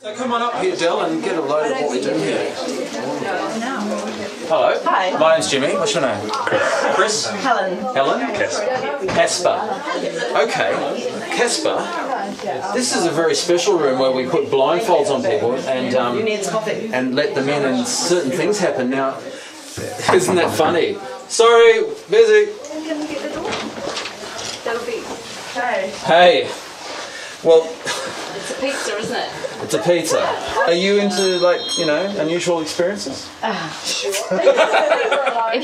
So come on up here, Del, and get a load of what we're doing here. Hello. Hi. My name's Jimmy. What's your name? Chris? Helen. Helen? Casper. Okay. Casper. This is a very special room where we put blindfolds on people and let them in and certain things happen. Now, isn't that funny? Sorry, busy. That'll be. Hey. Hey. Well, It's a pizza, isn't it? it's a pizza. Are you into, like, you know, unusual experiences? If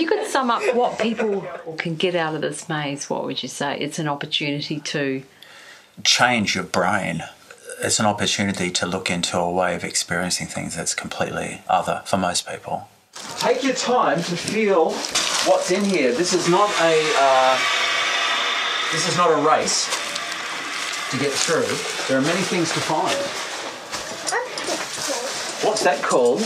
you could sum up what people can get out of this maze, what would you say? It's an opportunity to change your brain. It's an opportunity to look into a way of experiencing things that's completely other for most people. Take your time to feel what's in here. This is not a race to get through. There are many things to find. What's that called?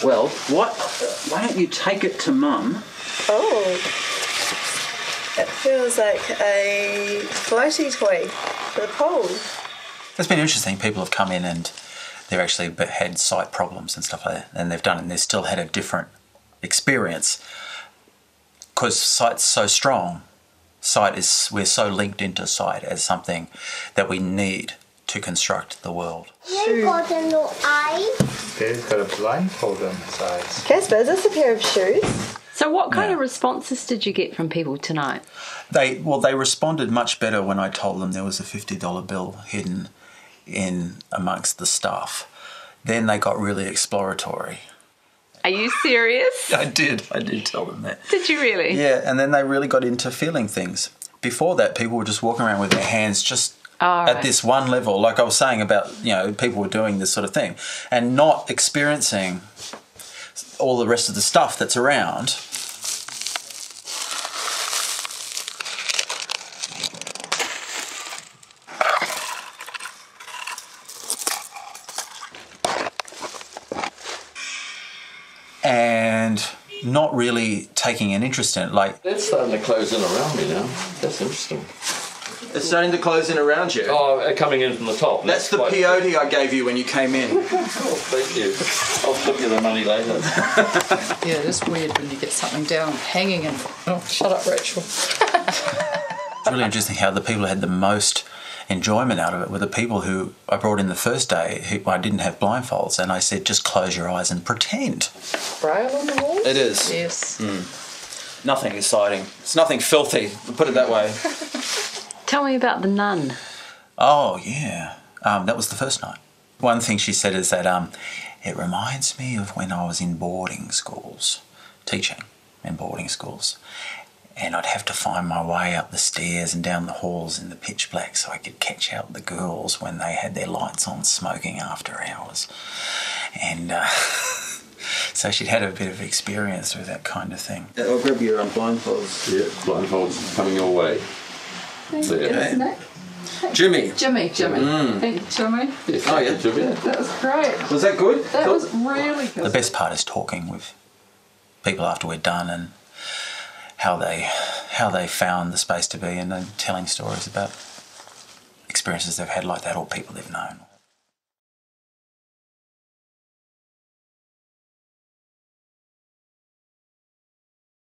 Well, why don't you take it to Mum? Oh, it feels like a floaty toy for the pole. It's been interesting. People have come in and they've actually had sight problems and stuff like that, and they've done it and they've still had a different experience because sight's so strong. We're so linked into sight as something that we need to construct the world. You've got a new eye. They've got a blindfold on his eyes. Casper, is this a pair of shoes? So what kind of responses did you get from people tonight? They responded much better when I told them there was a $50 bill hidden in amongst the stuff. Then they got really exploratory. Are you serious? I did tell them that. Did you really? Yeah, and then they really got into feeling things. Before that, people were just walking around with their hands just at this one level, like I was saying about, you know, people were doing this sort of thing and not experiencing all the rest of the stuff that's around. And not really taking an interest in it. Like, It's starting to close in around me now. That's interesting. It's starting to close in around you. Oh, coming in from the top. That's the peyote I gave you when you came in. Oh, thank you. I'll flip you the money later. Yeah, it is weird when you get something down hanging and... Oh, shut up, Rachel. it's really interesting how the people who had the most enjoyment out of it were the people who I brought in the first day who I didn't have blindfolds, and I said, just close your eyes and pretend. Braille on the walls? It is. Yes. Nothing exciting. It's nothing filthy, put it that way. Tell me about the nun. Oh, yeah. That was the first night. One thing she said is that it reminds me of when I was in boarding schools, teaching in boarding schools. And I'd have to find my way up the stairs and down the halls in the pitch black so I could catch out the girls when they had their lights on smoking after hours. And so she'd had a bit of experience with that kind of thing. I'll grab your blindfolds. Yeah, blindfolds coming your way. Yeah. Jimmy. Jimmy. Thank you, Jimmy. Yes, Oh, yeah. Jimmy. That was great. Was that good? That was really good. The best part is talking with people after we're done and how they found the space to be, and then telling stories about experiences they've had like that or people they've known.